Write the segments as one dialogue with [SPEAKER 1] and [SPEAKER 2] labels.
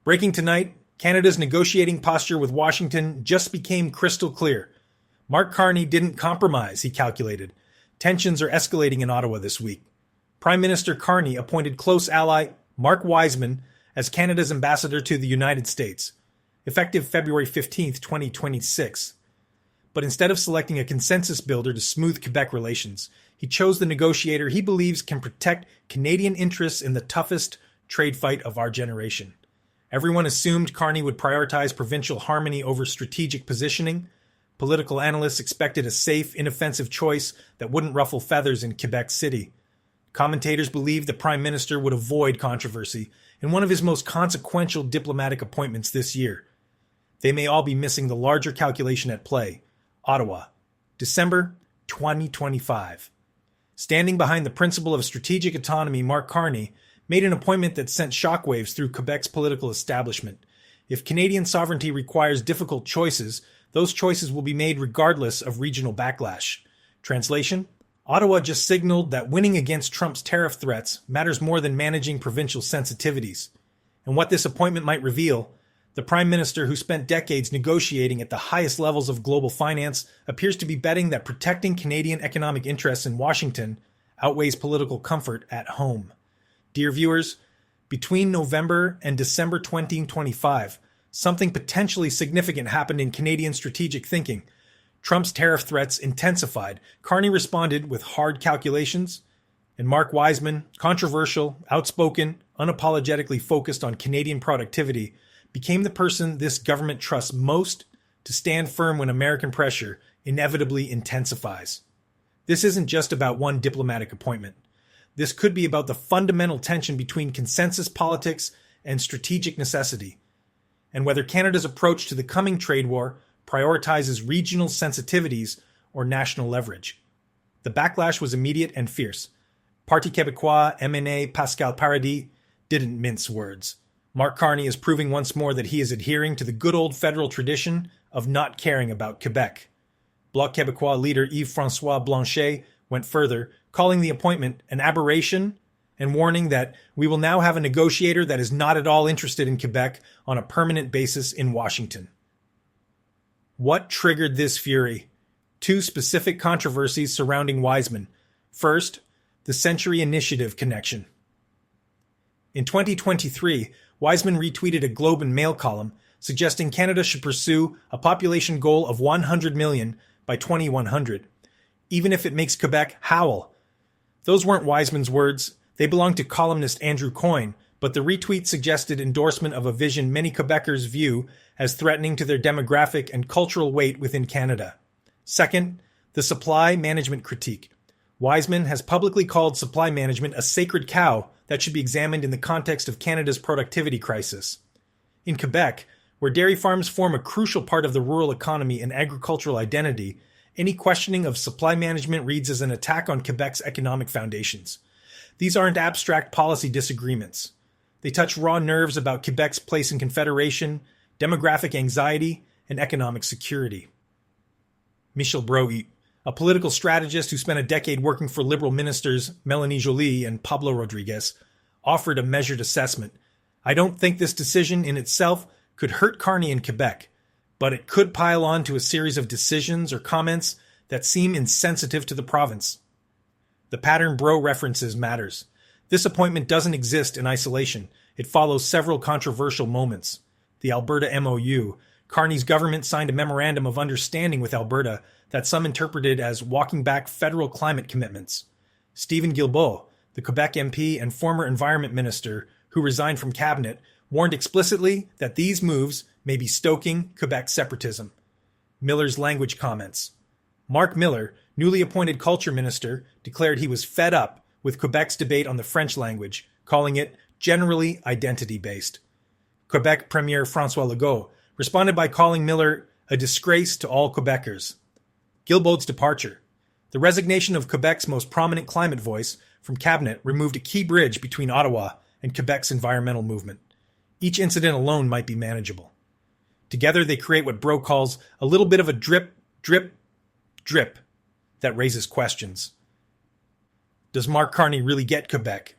[SPEAKER 1] Breaking tonight, Canada's negotiating posture with Washington just became crystal clear. Mark Carney didn't compromise, he calculated. Tensions are escalating in Ottawa this week. Prime Minister Carney appointed close ally Mark Wiseman as Canada's ambassador to the United States, effective February 15, 2026. But instead of selecting a consensus builder to smooth Quebec relations, he chose the negotiator he believes can protect Canadian interests in the toughest trade fight of our generation. Everyone assumed Carney would prioritize provincial harmony over strategic positioning. Political analysts expected a safe, inoffensive choice that wouldn't ruffle feathers in Quebec City. Commentators believed the Prime Minister would avoid controversy in one of his most consequential diplomatic appointments this year. They may all be missing the larger calculation at play. Ottawa, December 2025. Standing behind the principle of strategic autonomy, Mark Carney made an appointment that sent shockwaves through Quebec's political establishment. If Canadian sovereignty requires difficult choices, those choices will be made regardless of regional backlash. Translation: Ottawa just signaled that winning against Trump's tariff threats matters more than managing provincial sensitivities. And what this appointment might reveal, the Prime Minister, who spent decades negotiating at the highest levels of global finance, appears to be betting that protecting Canadian economic interests in Washington outweighs political comfort at home. Dear viewers, between November and December 2025, something potentially significant happened in Canadian strategic thinking. Trump's tariff threats intensified. Carney responded with hard calculations, and Mark Wiseman, controversial, outspoken, unapologetically focused on Canadian productivity, became the person this government trusts most to stand firm when American pressure inevitably intensifies. This isn't just about one diplomatic appointment. This could be about the fundamental tension between consensus politics and strategic necessity, and whether Canada's approach to the coming trade war prioritizes regional sensitivities or national leverage. The backlash was immediate and fierce. Parti Quebecois MNA Pascal Paradis didn't mince words. Mark Carney is proving once more that he is adhering to the good old federal tradition of not caring about Quebec. Bloc Quebecois leader Yves-François Blanchet went further, calling the appointment an aberration and warning that we will now have a negotiator that is not at all interested in Quebec on a permanent basis in Washington. What triggered this fury? Two specific controversies surrounding Wiseman. First, the Century Initiative connection. In 2023, Wiseman retweeted a Globe and Mail column suggesting Canada should pursue a population goal of 100 million by 2100, even if it makes Quebec howl. Those weren't Wiseman's words. They belong to columnist Andrew Coyne, but the retweet suggested endorsement of a vision many Quebecers view as threatening to their demographic and cultural weight within Canada. Second, the supply management critique. Wiseman has publicly called supply management a sacred cow that should be examined in the context of Canada's productivity crisis. In Quebec, where dairy farms form a crucial part of the rural economy and agricultural identity, any questioning of supply management reads as an attack on Quebec's economic foundations. These aren't abstract policy disagreements. They touch raw nerves about Quebec's place in Confederation, demographic anxiety, and economic security. Michel Broy, a political strategist who spent a decade working for Liberal ministers Mélanie Joly and Pablo Rodriguez, offered a measured assessment. I don't think this decision in itself could hurt Carney in Quebec, but it could pile on to a series of decisions or comments that seem insensitive to the province. The pattern Bro references matters. This appointment doesn't exist in isolation. It follows several controversial moments. The Alberta MOU. Carney's government signed a memorandum of understanding with Alberta that some interpreted as walking back federal climate commitments. Stephen Guilbeault, the Quebec MP and former environment minister who resigned from cabinet, warned explicitly that these moves may be stoking Quebec separatism. Miller's language comments. Mark Miller, newly appointed culture minister, declared he was fed up with Quebec's debate on the French language, calling it generally identity-based. Quebec Premier François Legault responded by calling Miller a disgrace to all Quebecers. Guilbeault's departure. The resignation of Quebec's most prominent climate voice from cabinet removed a key bridge between Ottawa and Quebec's environmental movement. Each incident alone might be manageable. Together they create what Bro calls a little bit of a drip, drip, drip that raises questions. Does Mark Carney really get Quebec?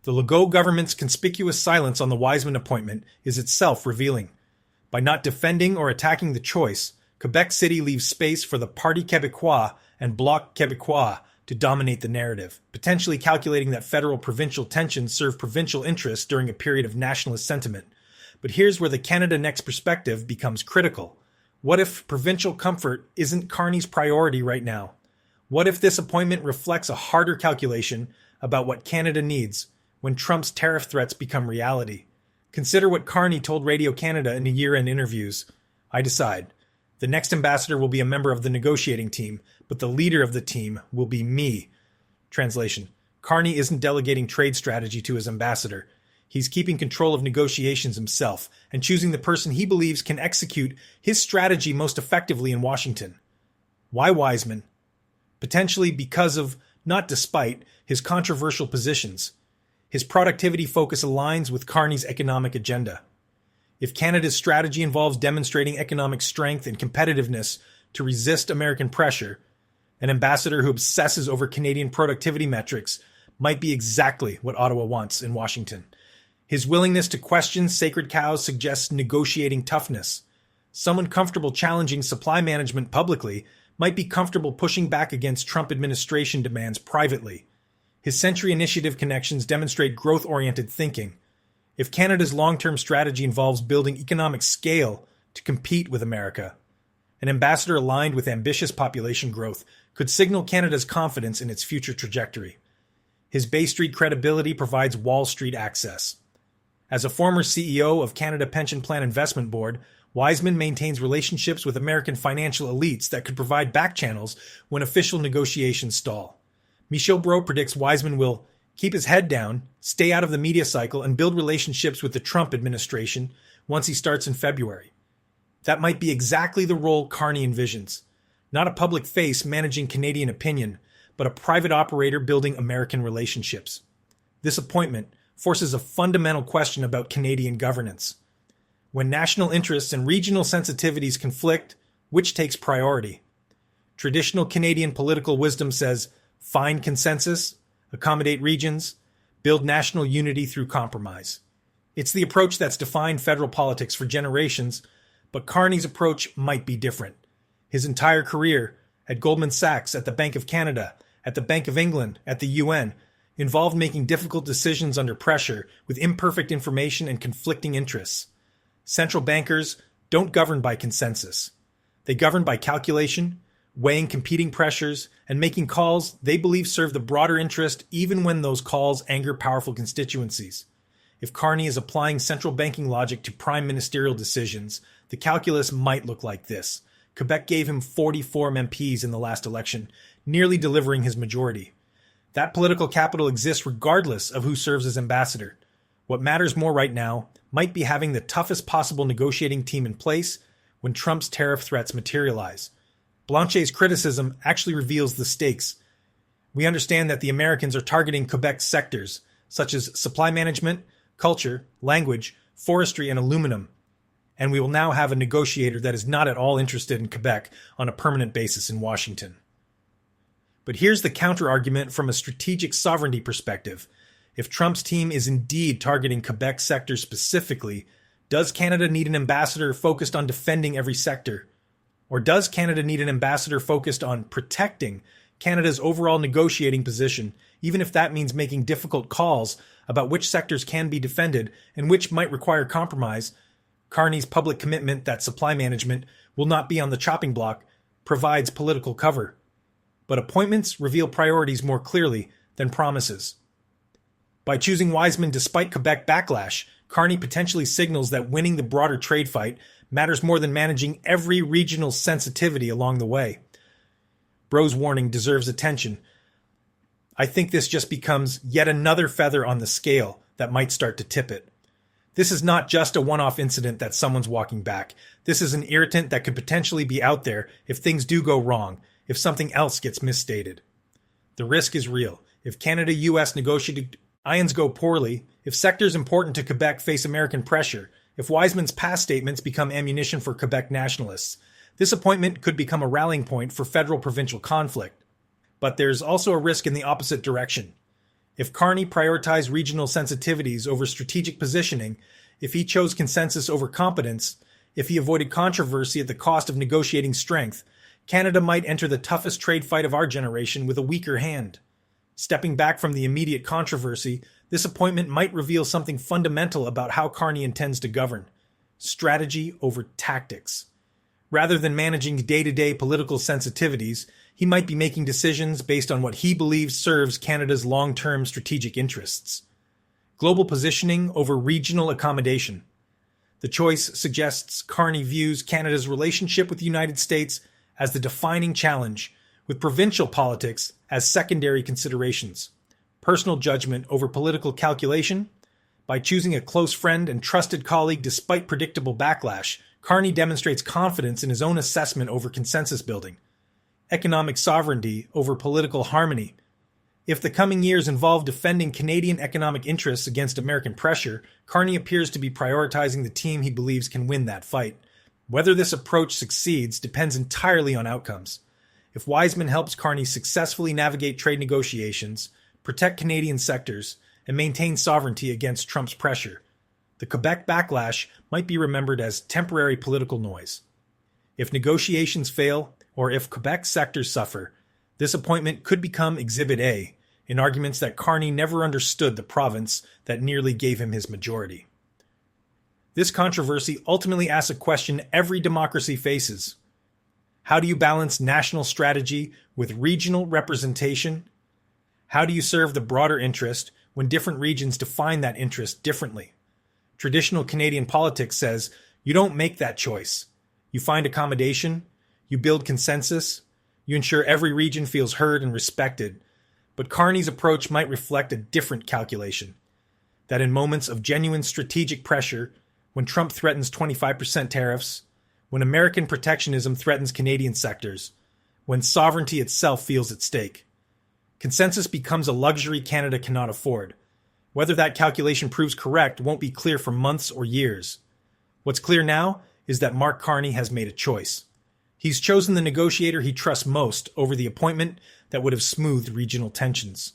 [SPEAKER 1] The Legault government's conspicuous silence on the Wiseman appointment is itself revealing. By not defending or attacking the choice, Quebec City leaves space for the Parti Quebecois and Bloc Quebecois to dominate the narrative, potentially calculating that federal-provincial tensions serve provincial interests during a period of nationalist sentiment. But here's where the Canada Next perspective becomes critical. What if provincial comfort isn't Carney's priority right now? What if this appointment reflects a harder calculation about what Canada needs when Trump's tariff threats become reality? Consider what Carney told Radio-Canada in the year-end interviews. I decide. The next ambassador will be a member of the negotiating team, but the leader of the team will be me. Translation. Carney isn't delegating trade strategy to his ambassador. He's keeping control of negotiations himself and choosing the person he believes can execute his strategy most effectively in Washington. Why Wiseman? Potentially because of, not despite, his controversial positions. His productivity focus aligns with Carney's economic agenda. If Canada's strategy involves demonstrating economic strength and competitiveness to resist American pressure, an ambassador who obsesses over Canadian productivity metrics might be exactly what Ottawa wants in Washington. His willingness to question sacred cows suggests negotiating toughness. Someone comfortable challenging supply management publicly might be comfortable pushing back against Trump administration demands privately. His Century Initiative connections demonstrate growth-oriented thinking. If Canada's long-term strategy involves building economic scale to compete with America, an ambassador aligned with ambitious population growth could signal Canada's confidence in its future trajectory. His Bay Street credibility provides Wall Street access. As a former CEO of Canada Pension Plan Investment Board, Wiseman maintains relationships with American financial elites that could provide back channels when official negotiations stall. Michel Brault predicts Wiseman will keep his head down, stay out of the media cycle, and build relationships with the Trump administration once he starts in February. That might be exactly the role Carney envisions. Not a public face managing Canadian opinion, but a private operator building American relationships. This appointment forces a fundamental question about Canadian governance. When national interests and regional sensitivities conflict, which takes priority? Traditional Canadian political wisdom says, find consensus, accommodate regions, build national unity through compromise. It's the approach that's defined federal politics for generations, but Carney's approach might be different. His entire career, at Goldman Sachs, at the Bank of Canada, at the Bank of England, at the UN, involved making difficult decisions under pressure with imperfect information and conflicting interests. Central bankers don't govern by consensus. They govern by calculation, weighing competing pressures, and making calls they believe serve the broader interest even when those calls anger powerful constituencies. If Carney is applying central banking logic to prime ministerial decisions, the calculus might look like this. Quebec gave him 44 MPs in the last election, nearly delivering his majority. That political capital exists regardless of who serves as ambassador. What matters more right now might be having the toughest possible negotiating team in place when Trump's tariff threats materialize. Blanchet's criticism actually reveals the stakes. We understand that the Americans are targeting Quebec's sectors, such as supply management, culture, language, forestry, and aluminum. And we will now have a negotiator that is not at all interested in Quebec on a permanent basis in Washington. But here's the counter-argument from a strategic sovereignty perspective. If Trump's team is indeed targeting Quebec sector specifically, does Canada need an ambassador focused on defending every sector? Or does Canada need an ambassador focused on protecting Canada's overall negotiating position, even if that means making difficult calls about which sectors can be defended and which might require compromise? Carney's public commitment that supply management will not be on the chopping block provides political cover. But appointments reveal priorities more clearly than promises. By choosing Wiseman despite Quebec backlash, Carney potentially signals that winning the broader trade fight matters more than managing every regional sensitivity along the way. Brault's warning deserves attention. I think this just becomes yet another feather on the scale that might start to tip it. This is not just a one-off incident that someone's walking back. This is an irritant that could potentially be out there if things do go wrong, if something else gets misstated. The risk is real. If Canada-US negotiated ions go poorly, if sectors important to Quebec face American pressure, if Wiseman's past statements become ammunition for Quebec nationalists, this appointment could become a rallying point for federal-provincial conflict. But there's also a risk in the opposite direction. If Carney prioritized regional sensitivities over strategic positioning, if he chose consensus over competence, if he avoided controversy at the cost of negotiating strength, Canada might enter the toughest trade fight of our generation with a weaker hand. Stepping back from the immediate controversy, this appointment might reveal something fundamental about how Carney intends to govern: strategy over tactics. Rather than managing day-to-day political sensitivities, he might be making decisions based on what he believes serves Canada's long-term strategic interests. Global positioning over regional accommodation. The choice suggests Carney views Canada's relationship with the United States as the defining challenge, with provincial politics as secondary considerations. Personal judgment over political calculation. By choosing a close friend and trusted colleague despite predictable backlash, Carney demonstrates confidence in his own assessment over consensus building. Economic sovereignty over political harmony. If the coming years involve defending Canadian economic interests against American pressure, Carney appears to be prioritizing the team he believes can win that fight. Whether this approach succeeds depends entirely on outcomes. If Wiseman helps Carney successfully navigate trade negotiations, protect Canadian sectors, and maintain sovereignty against Trump's pressure, the Quebec backlash might be remembered as temporary political noise. If negotiations fail, or if Quebec sectors suffer, this appointment could become Exhibit A in arguments that Carney never understood the province that nearly gave him his majority. This controversy ultimately asks a question every democracy faces. How do you balance national strategy with regional representation? How do you serve the broader interest when different regions define that interest differently? Traditional Canadian politics says you don't make that choice. You find accommodation, you build consensus, you ensure every region feels heard and respected. But Carney's approach might reflect a different calculation. That in moments of genuine strategic pressure, when Trump threatens 25% tariffs, when American protectionism threatens Canadian sectors, when sovereignty itself feels at stake, consensus becomes a luxury Canada cannot afford. Whether that calculation proves correct won't be clear for months or years. What's clear now is that Mark Carney has made a choice. He's chosen the negotiator he trusts most over the appointment that would have smoothed regional tensions.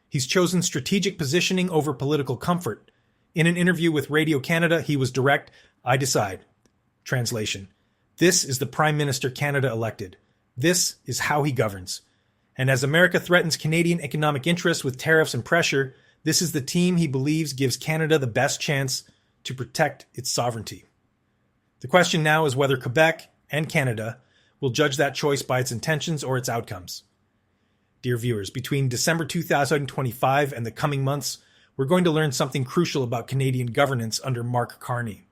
[SPEAKER 1] He's chosen strategic positioning over political comfort. In an interview with Radio Canada, he was direct: "I decide." Translation: this is the Prime Minister Canada elected. This is how he governs. And as America threatens Canadian economic interests with tariffs and pressure, this is the team he believes gives Canada the best chance to protect its sovereignty. The question now is whether Quebec and Canada will judge that choice by its intentions or its outcomes. Dear viewers, between December 2025 and the coming months, we're going to learn something crucial about Canadian governance under Mark Carney.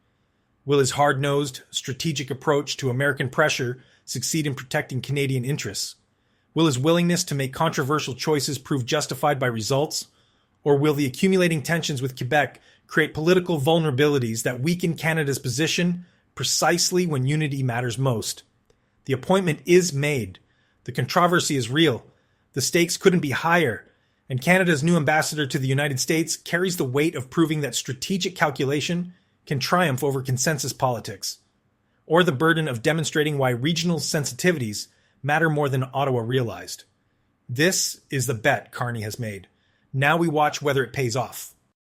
[SPEAKER 1] Will his hard-nosed, strategic approach to American pressure succeed in protecting Canadian interests? Will his willingness to make controversial choices prove justified by results? Or will the accumulating tensions with Quebec create political vulnerabilities that weaken Canada's position precisely when unity matters most? The appointment is made. The controversy is real. The stakes couldn't be higher. And Canada's new ambassador to the United States carries the weight of proving that strategic calculation can triumph over consensus politics, or the burden of demonstrating why regional sensitivities matter more than Ottawa realized. This is the bet Carney has made. Now we watch whether it pays off.